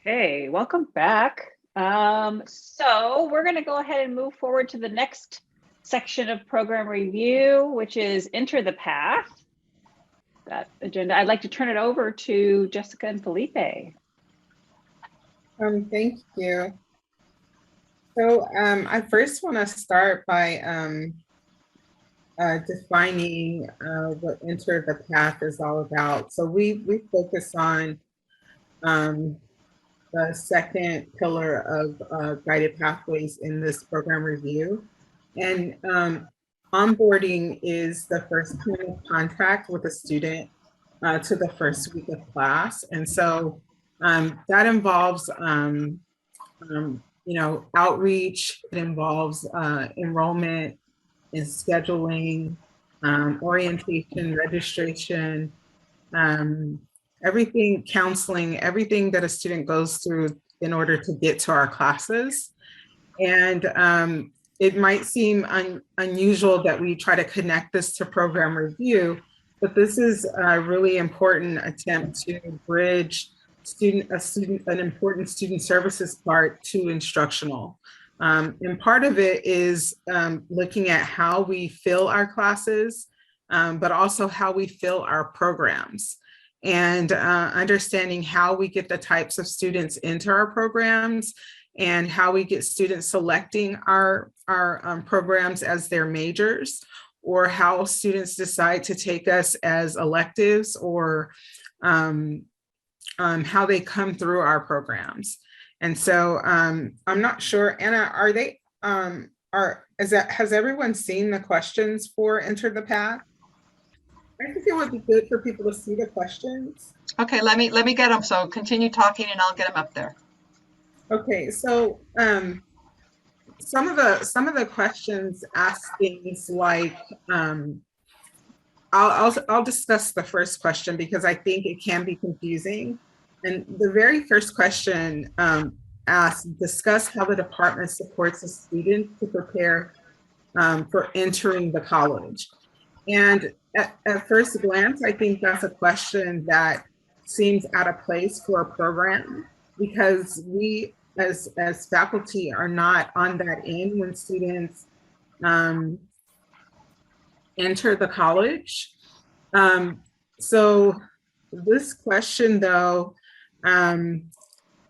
Okay, welcome back. So we're going to go ahead and move forward to the next section of program review, which is Enter the Path. That agenda. I'd like to turn it over to Jessica and Felipe. Thank you. So I first want to start by defining what Enter the Path is all about. So we focus on the second pillar of guided pathways in this program review. And onboarding is the first point of contact with a student to the first week of class. And so that involves outreach. It involves enrollment and scheduling, orientation, registration, everything, counseling, everything that a student goes through in order to get to our classes. And it might seem unusual that we try to connect this to program review, but this is a really important attempt to bridge an important student services part to instructional. And part of it is looking at how we fill our classes, but also how we fill our programs, and understanding how we get the types of students into our programs and how we get students selecting our programs as their majors, or how students decide to take us as electives, or how they come through our programs. And so I'm not sure, Anna, has everyone seen the questions for Enter the Path? I think it would be good for people to see the questions. Okay, let me get them. So continue talking and I'll get them up there. Okay, so some of the questions ask things like, I'll discuss the first question because I think it can be confusing. And the very first question asks, discuss how the department supports a student to prepare for entering the college. And at first glance, I think that's a question that seems out of place for a program, because we as faculty are not on that end when students enter the college. So this question, though,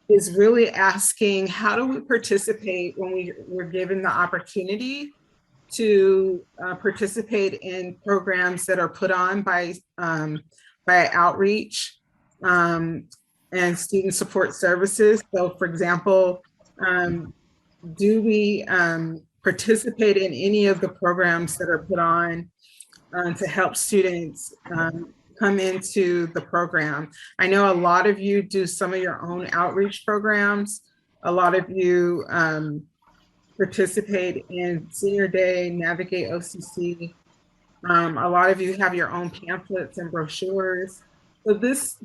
is really asking, how do we participate when we're given the opportunity to participate in programs that are put on by outreach and student support services? So, for example, do we participate in any of the programs that are put on to help students come into the program? I know a lot of you do some of your own outreach programs. A lot of you participate in Senior Day, Navigate OCC. A lot of you have your own pamphlets and brochures. So this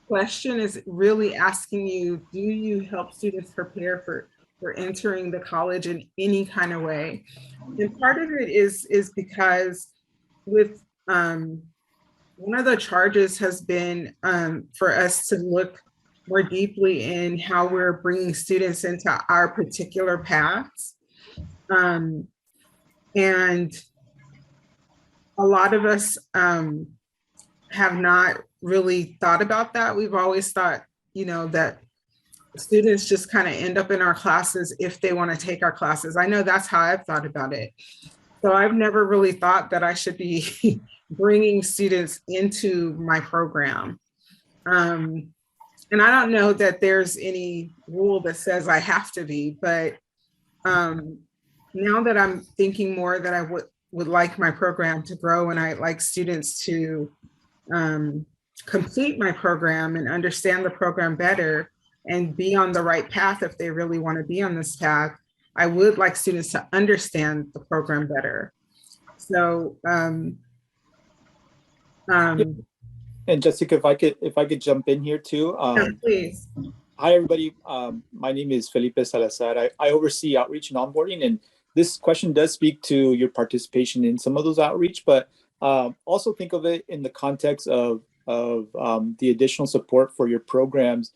question is really asking you, do you help students prepare for entering the college in any kind of way? And part of it is because with one of the charges has been for us to look more deeply in how we're bringing students into our particular paths. And a lot of us have not really thought about that. We've always thought, that students just kind of end up in our classes if they want to take our classes. I know that's how I've thought about it. So I've never really thought that I should be bringing students into my program. And I don't know that there's any rule that says I have to be, but now that I'm thinking more that I would like my program to grow, and I like students to complete my program and understand the program better and be on the right path if they really want to be on this path, I would like students to understand the program better. So and Jessica, if I could jump in here too. Yeah, please. Hi, everybody. My name is Felipe Salazar. I oversee outreach and onboarding, and this question does speak to your participation in some of those outreach, but also think of it in the context of the additional support for your programs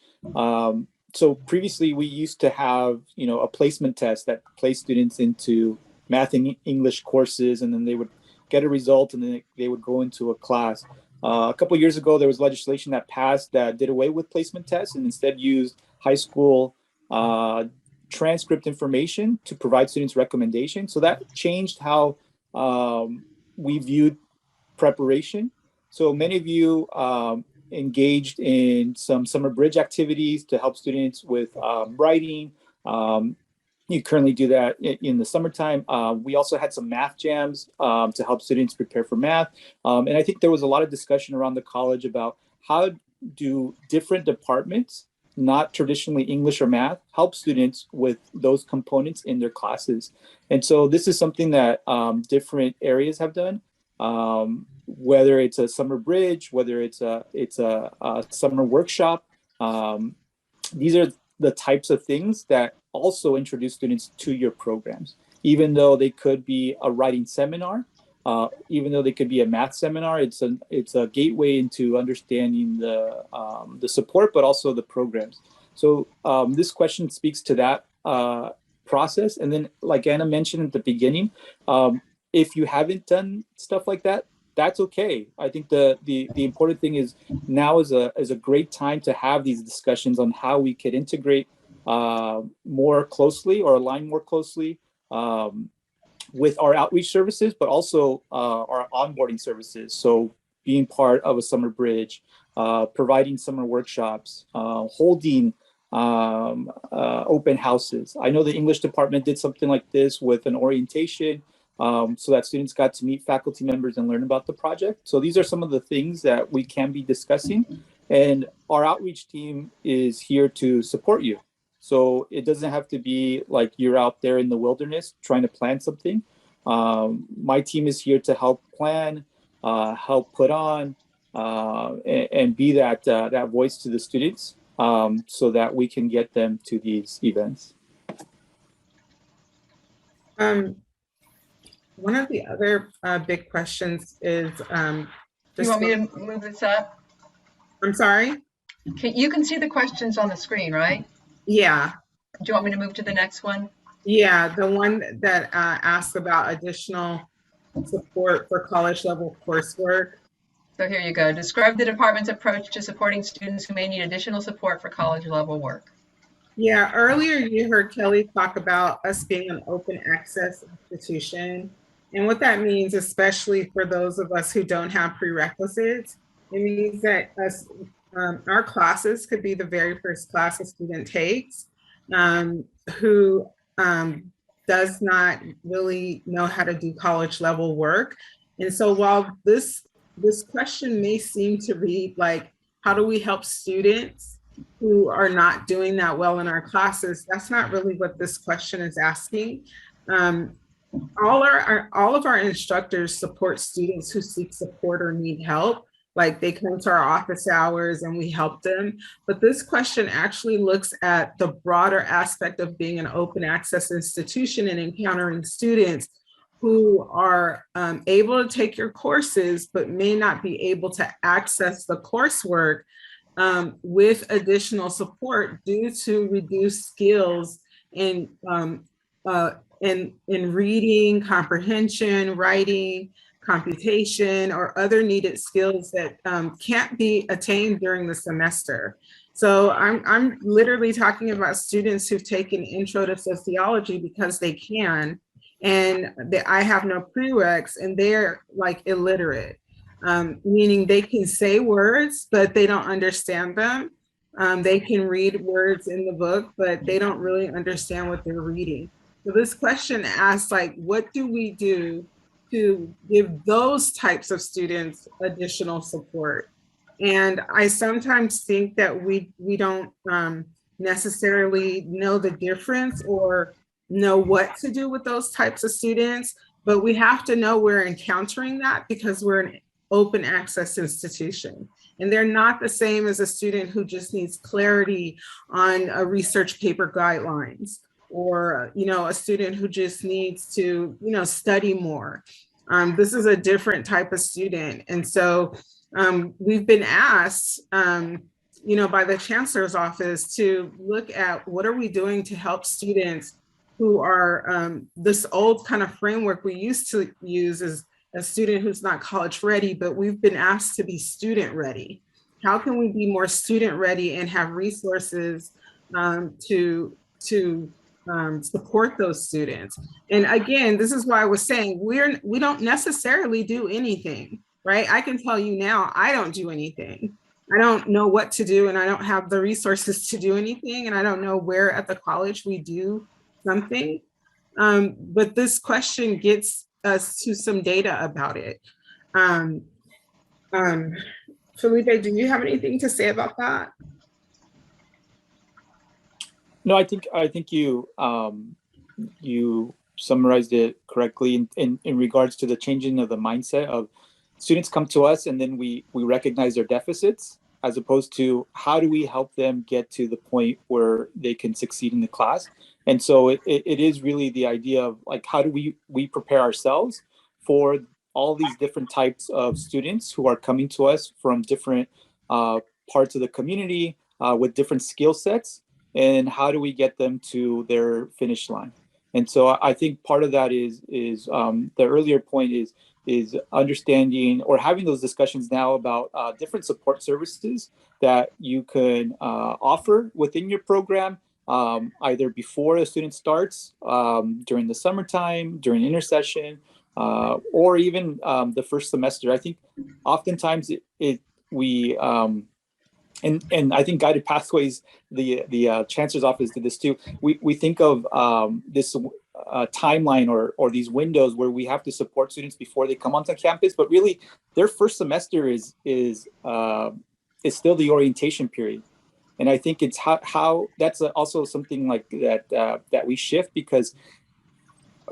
So previously we used to have, a placement test that placed students into math and English courses, and then they would get a result, and then they would go into a class. A couple of years ago, there was legislation that passed that did away with placement tests and instead used high school transcript information to provide students recommendations. So that changed how we viewed preparation. So many of you engaged in some summer bridge activities to help students with writing. You currently do that in the summertime. We also had some math jams to help students prepare for math. And I think there was a lot of discussion around the college about how do different departments, not traditionally English or math, help students with those components in their classes. And so this is something that different areas have done. Whether it's a summer bridge, whether it's a summer workshop, these are the types of things that also introduce students to your programs. Even though they could be a writing seminar, even though they could be a math seminar, it's a gateway into understanding the support, but also the programs. So this question speaks to that process. And then, like Anna mentioned at the beginning, if you haven't done stuff like that, that's okay. I think the important thing is now is a great time to have these discussions on how we could integrate more closely or align more closely with our outreach services, but also our onboarding services. So being part of a summer bridge, providing summer workshops, holding open houses. I know the English department did something like this with an orientation, so that students got to meet faculty members and learn about the project. So these are some of the things that we can be discussing, and our outreach team is here to support you. So it doesn't have to be like you're out there in the wilderness trying to plan something. My team is here to help plan, help put on, and be that voice to the students, so that we can get them to these events. One of the other big questions is, You want me to move this up? I'm sorry? You can see the questions on the screen, right? Yeah. Do you want me to move to the next one? Yeah, the one that asks about additional support for college level coursework. So here you go. Describe the department's approach to supporting students who may need additional support for college level work. Yeah, earlier you heard Kelly talk about us being an open access institution. And what that means, especially for those of us who don't have prerequisites, it means that our classes could be the very first class a student takes who does not really know how to do college level work. And so while this question may seem to read like, how do we help students who are not doing that well in our classes? That's not really what this question is asking. All of our instructors support students who seek support or need help. Like they come to our office hours and we help them. But this question actually looks at the broader aspect of being an open access institution and encountering students who are able to take your courses, but may not be able to access the coursework with additional support due to reduced skills in reading, comprehension, writing, computation, or other needed skills that can't be attained during the semester. So I'm literally talking about students who've taken Intro to Sociology because they can, and I have no prereqs, and they're like illiterate, meaning they can say words, but they don't understand them. They can read words in the book, but they don't really understand what they're reading. So this question asks, like, what do we do to give those types of students additional support? And I sometimes think that we don't necessarily know the difference or know what to do with those types of students, but we have to know we're encountering that because we're an open access institution. And they're not the same as a student who just needs clarity on a research paper guidelines, or a student who just needs to study more. This is a different type of student. And so we've been asked by the chancellor's office to look at what are we doing to help students who are this old kind of framework we used to use as a student who's not college ready, but we've been asked to be student ready. How can we be more student ready and have resources to support those students? And again, this is why I was saying we don't necessarily do anything, right? I can tell you now, I don't do anything. I don't know what to do, and I don't have the resources to do anything, and I don't know where at the college we do something. But this question gets us to some data about it. Felipe, do you have anything to say about that? No, I think you you summarized it correctly in regards to the changing of the mindset of students come to us and then we recognize their deficits, as opposed to how do we help them get to the point where they can succeed in the class. And so it is really the idea of like, how do we prepare ourselves for all these different types of students who are coming to us from different parts of the community with different skill sets, and how do we get them to their finish line? And so I think part of that is the earlier point is understanding or having those discussions now about different support services that you can offer within your program, either before a student starts, during the summertime, during intersession, or even the first semester. I think oftentimes and I think Guided Pathways, the Chancellor's Office did this too. We think of this timeline or these windows where we have to support students before they come onto campus, but really their first semester is still the orientation period. And I think it's how that's also something like that we shift, because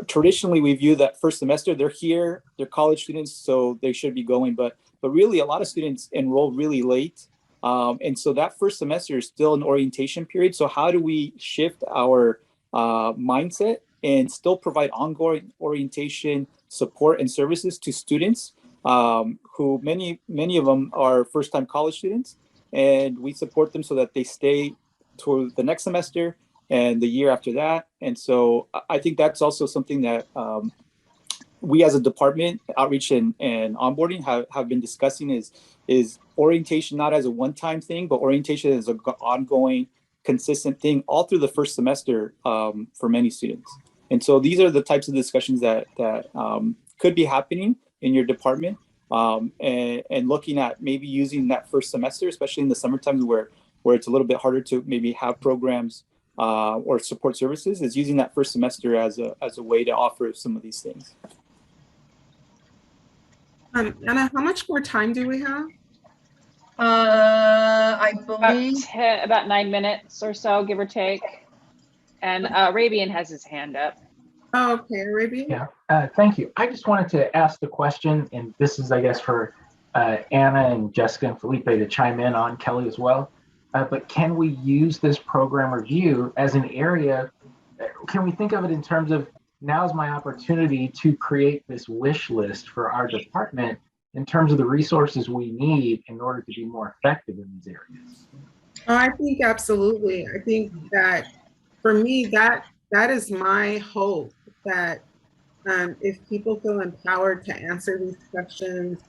traditionally we view that first semester, they're here, they're college students, so they should be going, but really a lot of students enroll really late. And so that first semester is still an orientation period. So how do we shift our mindset and still provide ongoing orientation support and services to students who many of them are first-time college students, and we support them so that they stay to the next semester and the year after that. And so I think that's also something that we as a department, outreach and onboarding, have been discussing is orientation not as a one-time thing, but orientation as an ongoing, consistent thing all through the first semester for many students. And so these are the types of discussions that could be happening in your department, and looking at maybe using that first semester, especially in the summertime where it's a little bit harder to maybe have programs or support services, is using that first semester as a way to offer some of these things. Anna, how much more time do we have? I believe about 9 minutes or so, give or take. And Arabian has his hand up. Oh, okay, Arabian. Yeah, thank you. I just wanted to ask the question, and this is, I guess, for Anna and Jessica and Felipe to chime in on, Kelly as well. But can we use this program review as an area? Can we think of it in terms of, now's my opportunity to create this wish list for our department in terms of the resources we need in order to be more effective in these areas? I think absolutely. I think that for me, that is my hope, that if people feel empowered to answer these questions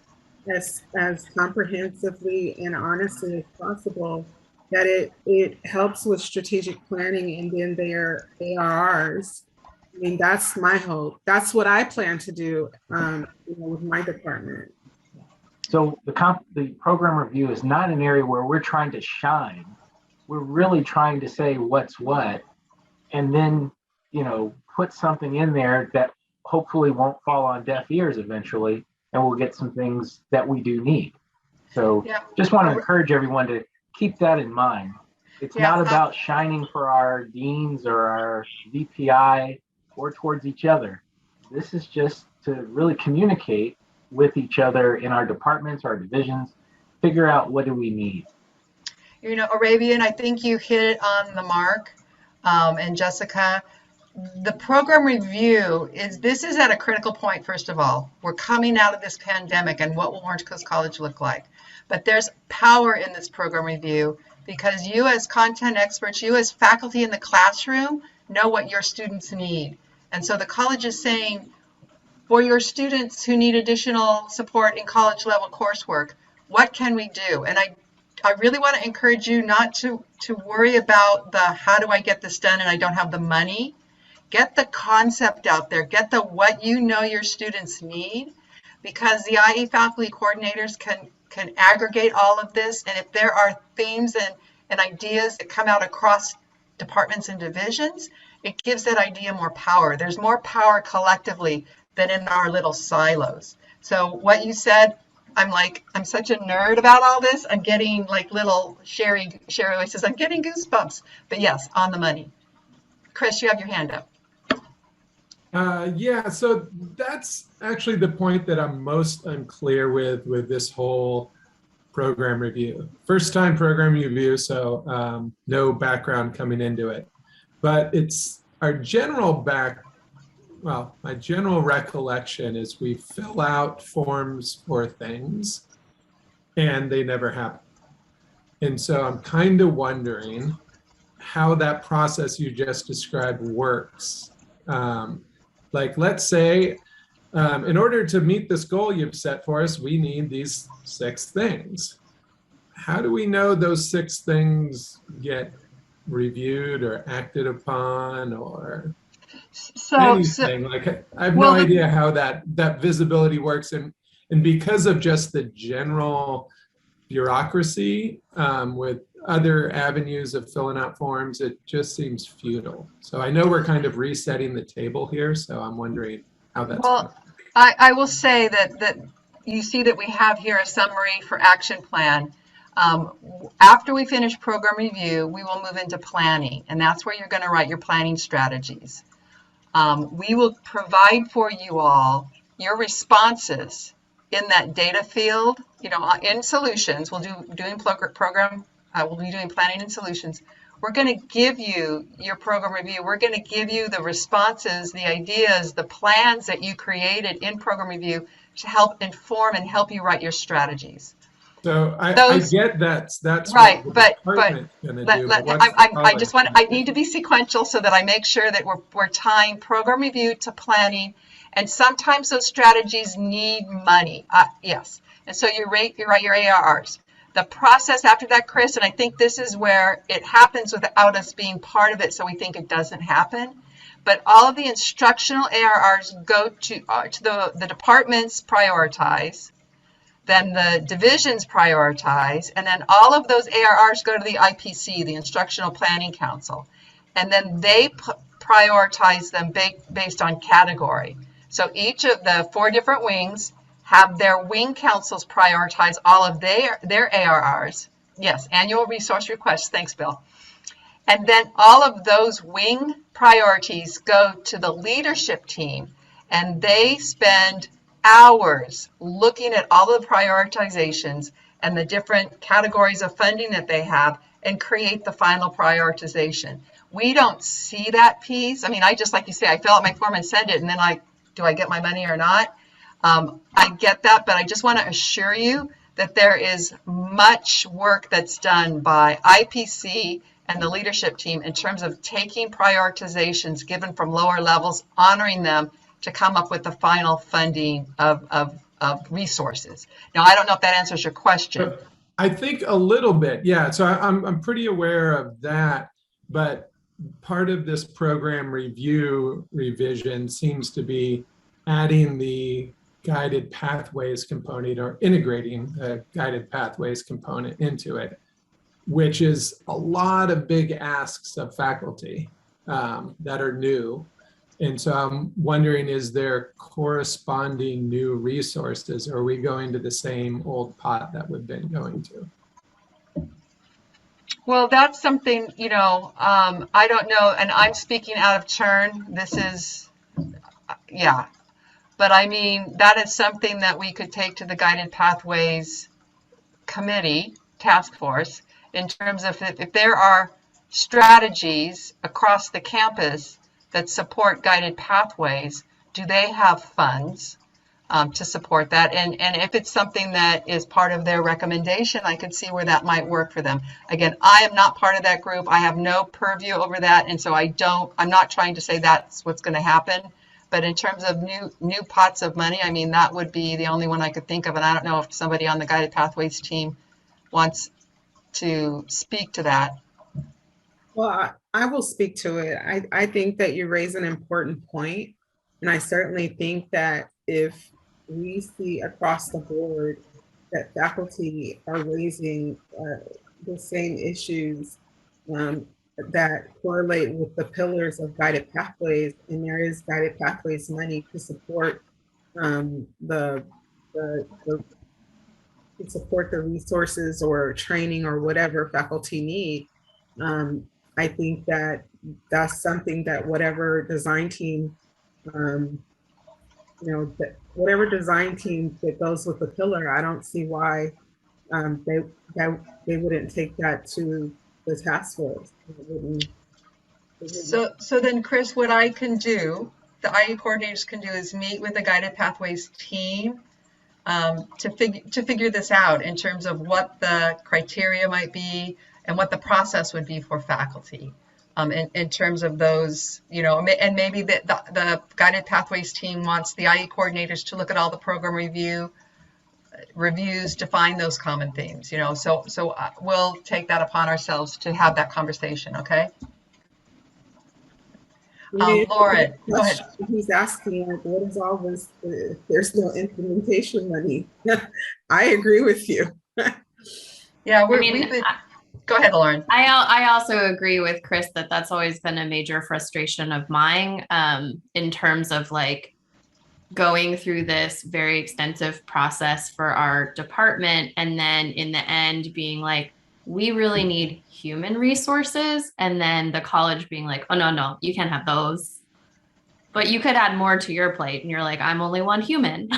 as comprehensively and honestly as possible, that it helps with strategic planning and then their ARRs. I mean, that's my hope. That's what I plan to do with my department. So the program review is not an area where we're trying to shine. We're really trying to say what's what, and then, put something in there that hopefully won't fall on deaf ears eventually, and we'll get some things that we do need. So just want to encourage everyone to keep that in mind. It's not about shining for our deans or our VPI or towards each other. This is just to really communicate with each other in our departments, our divisions, figure out what do we need. Arabian, I think you hit it on the mark. And Jessica, the program review this is at a critical point. First of all, we're coming out of this pandemic, and what will Orange Coast College look like? But there's power in this program review because you as content experts, you as faculty in the classroom know what your students need. And so the college is saying, for your students who need additional support in college level coursework, what can we do? And I really want to encourage you not to worry about the how do I get this done and I don't have the money. Get the concept out there. Get the what you know your students need, because the IE faculty coordinators can aggregate all of this. And if there are themes and ideas that come out across departments and divisions, it gives that idea more power. There's more power collectively than in our little silos. So what you said, I'm such a nerd about all this. I'm getting like little Sherry says, I'm getting goosebumps. But yes, on the money. Chris, you have your hand up. Yeah, so that's actually the point that I'm most unclear with this whole program review. First time program review, so no background coming into it. But it's our my general recollection is we fill out forms for things and they never happen. And so I'm kind of wondering how that process you just described works. Like, let's say, in order to meet this goal you've set for us, we need these 6 things. How do we know those 6 things get reviewed or acted upon or anything? Like, I have no idea how that visibility works. And because of just the general bureaucracy with other avenues of filling out forms, it just seems futile. So I know we're kind of resetting the table here, so I'm wondering how that's going. I will say that you see that we have here a summary for action plan. After we finish program review, we will move into planning, and that's where you're going to write your planning strategies. We will provide for you all your responses in that data field, in solutions. We'll be doing planning and solutions. We're going to give you your program review. We're going to give you the responses, the ideas, the plans that you created in program review to help inform and help you write your strategies. So I get that's right, what but going to do. I need to be sequential so that I make sure that we're tying program review to planning, and sometimes those strategies need money. Yes, and so you write your ARRs. The process after that, Chris, and I think this is where it happens without us being part of it, so we think it doesn't happen. But all of the instructional ARRs go to the departments prioritize. Then the divisions prioritize, and then all of those ARRs go to the IPC, the Instructional Planning Council, and then they prioritize them based on category. So each of the 4 different wings have their wing councils prioritize all of their ARRs. Yes, annual resource requests. Thanks, Bill. And then all of those wing priorities go to the leadership team, and they spend hours looking at all of the prioritizations and the different categories of funding that they have and create the final prioritization. We don't see that piece. I mean, I just, like you say, I fill out my form and send it, and then do I get my money or not? I get that, but I just want to assure you that there is much work that's done by IPC and the leadership team in terms of taking prioritizations given from lower levels, honoring them, to come up with the final funding of resources. Now, I don't know if that answers your question. I think a little bit, yeah. So I'm pretty aware of that, but part of this program revision seems to be adding the guided pathways component or integrating the guided pathways component into it, which is a lot of big asks of faculty that are new. And so I'm wondering, is there corresponding new resources, or are we going to the same old pot that we've been going to? Well, that's something, I don't know, and I'm speaking out of turn. This is, yeah. But I mean, that is something that we could take to the Guided Pathways Committee, task force, in terms of if there are strategies across the campus that support guided pathways, do they have funds to support that? And if it's something that is part of their recommendation, I could see where that might work for them. Again, I am not part of that group. I have no purview over that. And so I'm not trying to say that's what's going to happen. But in terms of new pots of money, I mean, that would be the only one I could think of. And I don't know if somebody on the Guided Pathways team wants to speak to that. Well, I will speak to it. I think that you raise an important point. And I certainly think that if we see across the board that faculty are raising the same issues that correlate with the pillars of guided pathways, and there is guided pathways money to support to support the resources or training or whatever faculty need. I think that that's something that whatever design team, whatever design team that goes with the pillar, I don't see why they wouldn't take that to the task force. So then, Chris, what I can do, the IE coordinators can do, is meet with the Guided Pathways team to figure this out in terms of what the criteria might be and what the process would be for faculty. In terms of those, and maybe the Guided Pathways team wants the IE coordinators to look at all the program reviews to find those common themes, so we'll take that upon ourselves to have that conversation. Okay. Lauren, go ahead. He's asking, like, what is all this? There's no implementation money. I agree with you. Yeah, go ahead, Lauren. I also agree with Chris that that's always been a major frustration of mine in terms of like going through this very extensive process for our department. And then in the end being like, we really need human resources. And then the college being like, oh, no, you can't have those. But you could add more to your plate. And you're like, I'm only one human.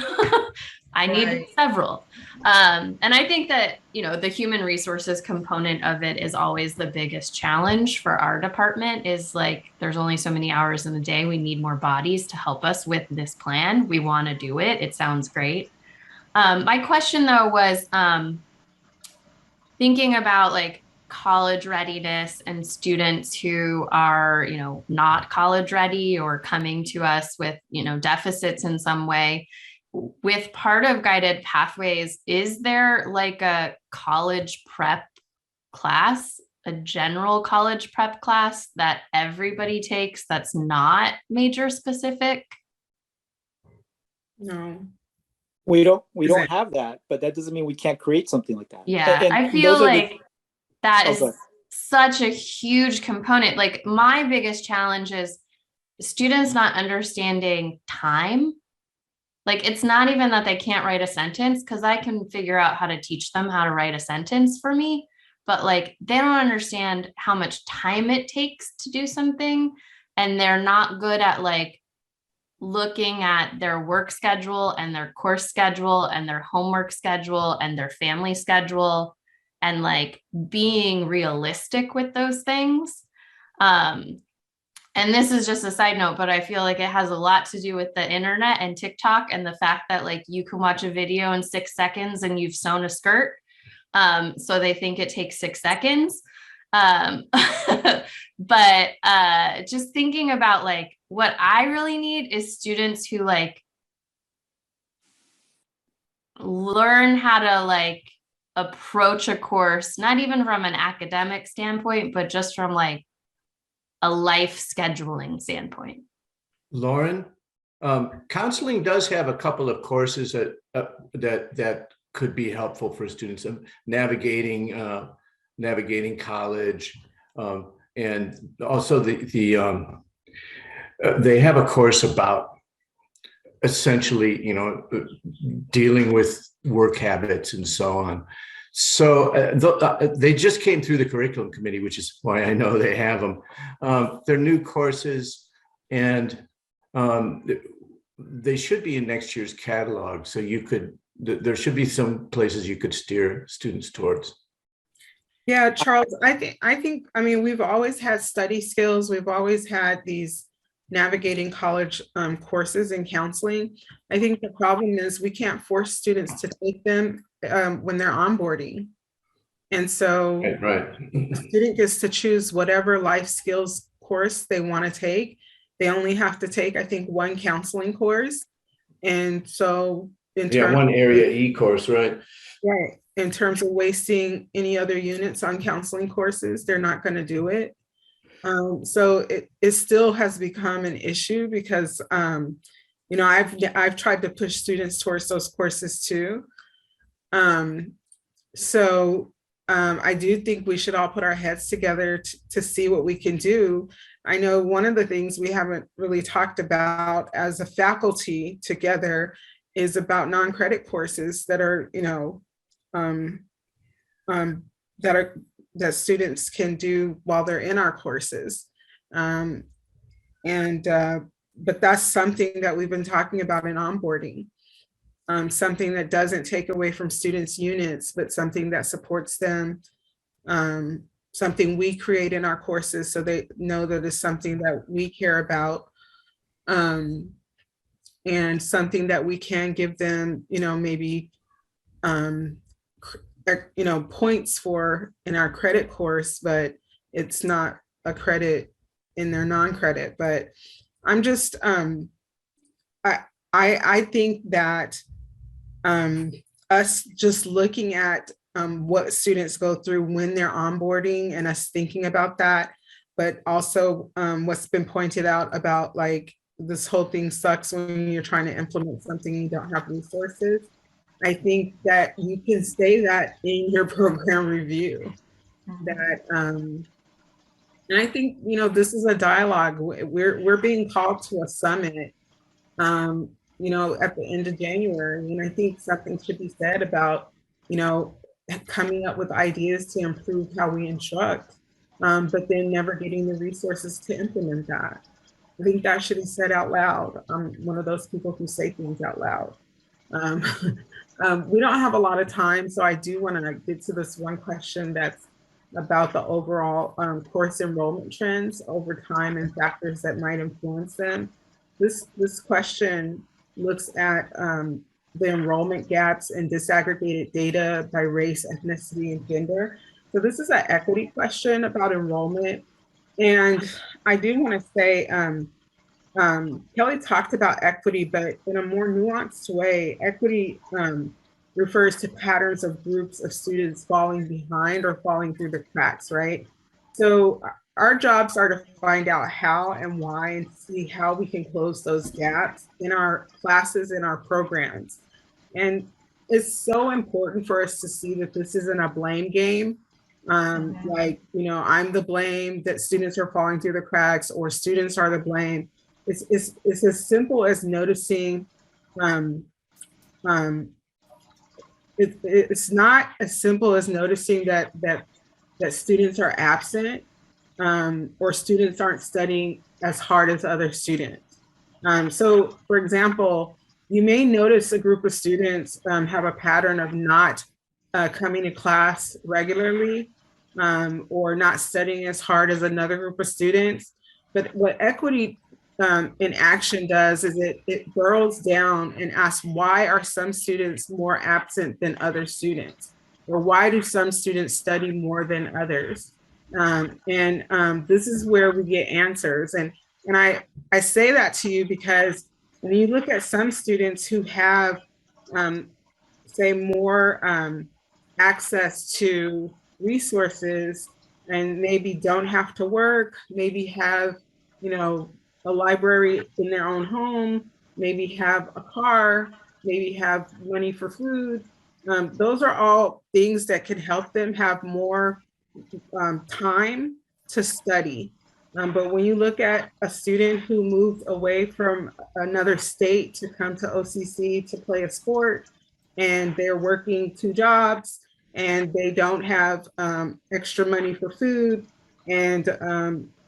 I need several. And I think that, the human resources component of it is always the biggest challenge for our department is like, there's only so many hours in the day. We need more bodies to help us with this plan. We want to do it. It sounds great. My question though was thinking about like college readiness and students who are, not college ready or coming to us with, deficits in some way. With part of Guided Pathways, is there like a college prep class, a general college prep class that everybody takes that's not major specific? No. We don't have that, but that doesn't mean we can't create something like that. Yeah, and I feel like that is Okay. such a huge component. Like my biggest challenge is students not understanding time. Like, it's not even that they can't write a sentence, because I can figure out how to teach them how to write a sentence for me. But like, they don't understand how much time it takes to do something. And they're not good at like looking at their work schedule and their course schedule and their homework schedule and their family schedule and like being realistic with those things. And this is just a side note, but I feel like it has a lot to do with the internet and TikTok and the fact that like you can watch a video in 6 seconds and you've sewn a skirt. So they think it takes 6 seconds. But just thinking about like what I really need is students who like learn how to like approach a course, not even from an academic standpoint, but just from like a life scheduling standpoint. Lauren, counseling does have a couple of courses that could be helpful for students of navigating college, and also they have a course about essentially dealing with work habits and so on. So they just came through the curriculum committee, which is why I know they have them. They're new courses, and they should be in next year's catalog. So there should be some places you could steer students towards. Yeah, Charles, I think, we've always had study skills. We've always had these navigating college courses and counseling. I think the problem is we can't force students to take them when they're onboarding. And so Right. the student gets to choose whatever life skills course they want to take. They only have to take, I think, one counseling course. And so in terms one area E course, right? Right. In terms of wasting any other units on counseling courses, they're not going to do it. So it still has become an issue because, you know, I've tried to push students towards those courses too. I do think we should all put our heads together to see what we can do. I know one of the things we haven't really talked about as a faculty together is about non-credit courses that are, you know, that students can do while they're in our courses. But that's something that we've been talking about in onboarding. Something that doesn't take away from students' units, but something that supports them, something we create in our courses so they know that it's something that we care about, and something that we can give them, you know, maybe, you know, points for in our credit course, but it's not a credit in their non-credit. But I'm just, I think that us just looking at what students go through when they're onboarding and us thinking about that, but also what's been pointed out about like this whole thing sucks when you're trying to implement something and you don't have resources. I think that you can say that in your program review. That and I think, you know, this is a dialogue. We're being called to a summit, you know, at the end of January. And I think something should be said about, you know, coming up with ideas to improve how we instruct, but then never getting the resources to implement that. I think that should be said out loud. I'm one of those people who say things out loud. We don't have a lot of time, so I do want to get to this one question that's about the overall course enrollment trends over time and factors that might influence them. This question looks at the enrollment gaps and disaggregated data by race, ethnicity, and gender. So this is an equity question about enrollment. And I do want to say, Kelly talked about equity, but in a more nuanced way. Equity refers to patterns of groups of students falling behind or falling through the cracks, right? So our jobs are to find out how and why and see how we can close those gaps in our classes, in our programs. And it's so important for us to see that this isn't a blame game. Like, you know, I'm the blame that students are falling through the cracks, or students are the blame. It's as simple as noticing. It's not as simple as noticing that students are absent, or students aren't studying as hard as other students. So, for example, you may notice a group of students have a pattern of not coming to class regularly, or not studying as hard as another group of students. But what equity in action does is it burrows down and asks, why are some students more absent than other students? Or why do some students study more than others? This is where we get answers. And I say that to you because when you look at some students who have, say, more access to resources and maybe don't have to work, maybe have, you know, a library in their own home, maybe have a car, maybe have money for food. Those are all things that can help them have more time to study. But when you look at a student who moved away from another state to come to OCC to play a sport, and they're working 2 jobs, and they don't have extra money for food, and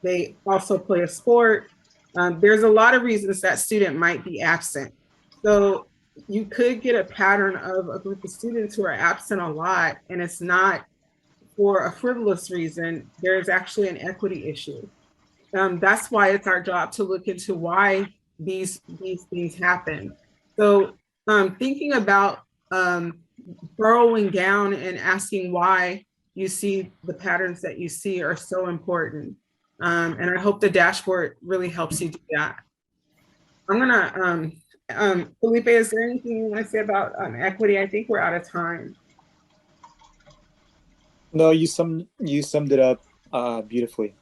they also play a sport, there's a lot of reasons that student might be absent. So you could get a pattern of a group of students who are absent a lot, and it's not for a frivolous reason. There is actually an equity issue. that's why it's our job to look into why these things happen. So thinking about burrowing down and asking why you see the patterns that you see are so important. And I hope the dashboard really helps you do that. I'm gonna, Felipe, is there anything you want to say about equity? I think we're out of time. No, you summed it up beautifully.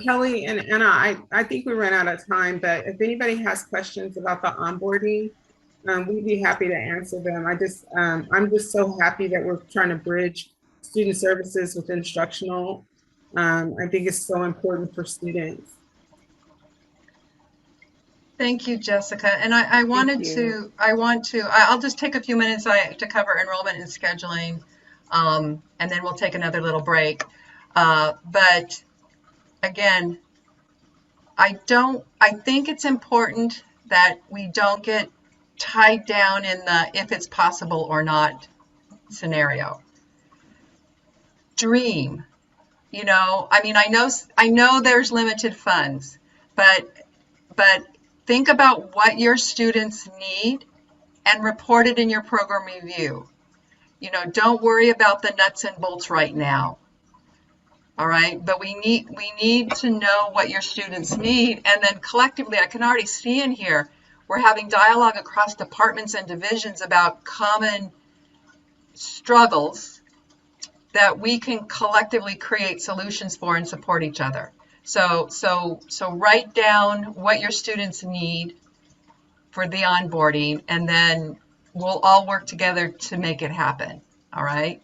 Kelly and Anna, I think we ran out of time, but if anybody has questions about the onboarding, we'd be happy to answer them. I'm just so happy that we're trying to bridge student services with instructional. I think it's so important for students. Thank you, Jessica. And I'll just take a few minutes to cover enrollment and scheduling, and then we'll take another little break. But again, I think it's important that we don't get tied down in the if it's possible or not scenario. Dream, I know there's limited funds, but think about what your students need and report it in your program review. Don't worry about the nuts and bolts right now. All right, but we need to know what your students need, and then collectively, I can already see in here, we're having dialogue across departments and divisions about common struggles that we can collectively create solutions for and support each other. So write down what your students need for the onboarding, and then we'll all work together to make it happen. All right.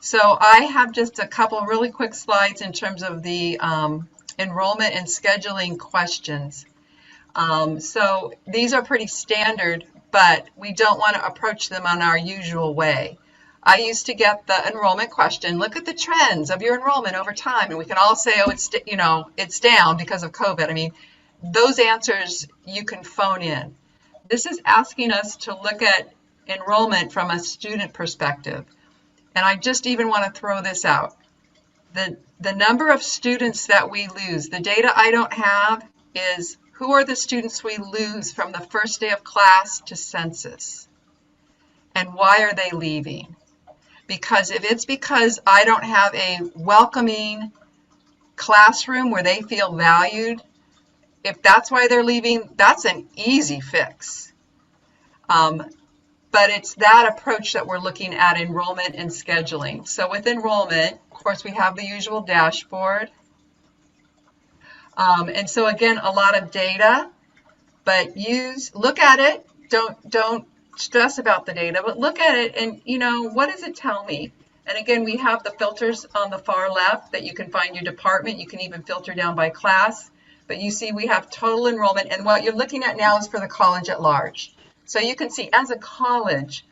So I have just a couple really quick slides in terms of the enrollment and scheduling questions. So these are pretty standard, but we don't want to approach them on our usual way. I used to get the enrollment question, look at the trends of your enrollment over time, and we can all say, oh, it's down because of COVID. I mean, those answers you can phone in. This is asking us to look at enrollment from a student perspective. And I just even want to throw this out. The number of students that we lose, the data I don't have is who are the students we lose from the first day of class to census? And why are they leaving? Because if it's because I don't have a welcoming classroom where they feel valued, if that's why they're leaving, that's an easy fix. But it's that approach that we're looking at enrollment and scheduling. So with enrollment, of course, we have the usual dashboard. And so again, a lot of data, but look at it. Don't stress about the data, but look at it and, what does it tell me? And again, we have the filters on the far left that you can find your department. You can even filter down by class. But you see we have total enrollment. And what you're looking at now is for the college at large. So you can see as a college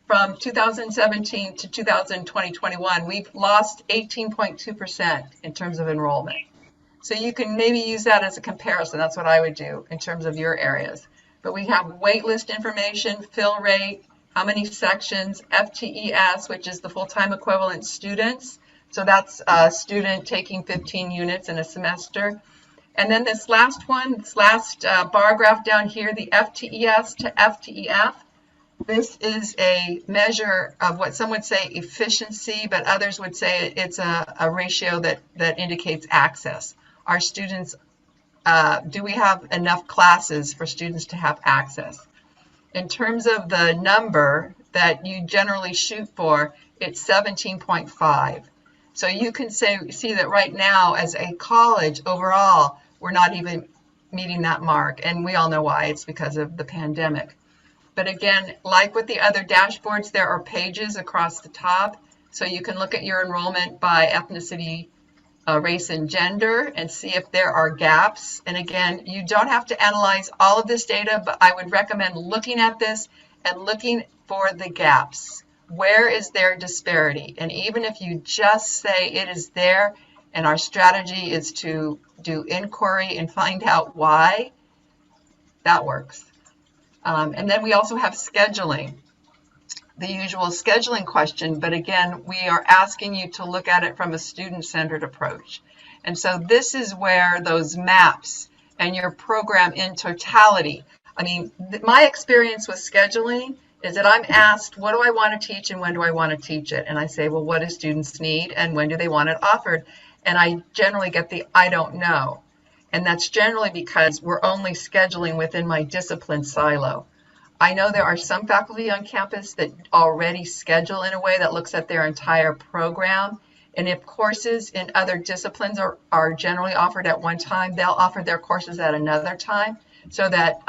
from 2017 to 2021, we've lost 18.2% in terms of enrollment. So you can maybe use that as a comparison. That's what I would do in terms of your areas. But we have waitlist information, fill rate, how many sections, FTES, which is the full-time equivalent students. So that's a student taking 15 units in a semester. And then this last bar graph down here, the FTES to FTEF. This is a measure of what some would say efficiency, but others would say it's a ratio that indicates access. Our students, do we have enough classes for students to have access? In terms of the number that you generally shoot for, it's 17.5. So you can see that right now as a college overall, we're not even meeting that mark. And we all know why. It's because of the pandemic. But again, like with the other dashboards, there are pages across the top. So you can look at your enrollment by ethnicity, race, and gender and see if there are gaps. And again, you don't have to analyze all of this data, but I would recommend looking at this and looking for the gaps. Where is there disparity? And even if you just say it is there, and our strategy is to do inquiry and find out why, that works. And then we also have scheduling. the usual scheduling question, but again, we are asking you to look at it from a student-centered approach. And so this is where those maps and your program in totality, I mean, my experience with scheduling is that I'm asked, what do I want to teach and when do I want to teach it? And I say, well, what do students need and when do they want it offered? And I generally get the, I don't know. And that's generally because we're only scheduling within my discipline silo. I know there are some faculty on campus that already schedule in a way that looks at their entire program. And if courses in other disciplines are generally offered at one time, they'll offer their courses at another time so that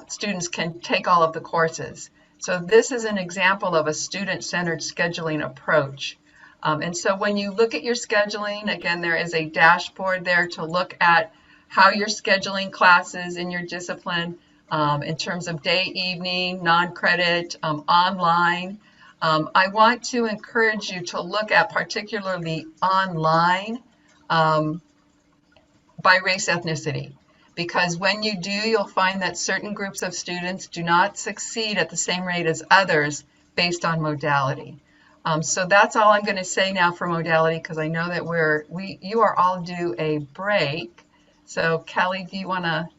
students can take all of the courses. So this is an example of a student-centered scheduling approach. And so when you look at your scheduling, again, there is a dashboard there to look at how you're scheduling classes in your discipline in terms of day, evening, non-credit, online. I want to encourage you to look at particularly online by race ethnicity, because when you do, you'll find that certain groups of students do not succeed at the same rate as others based on modality. So that's all I'm going to say now for modality, because I know that you are all due a break. So Kelly, do you want to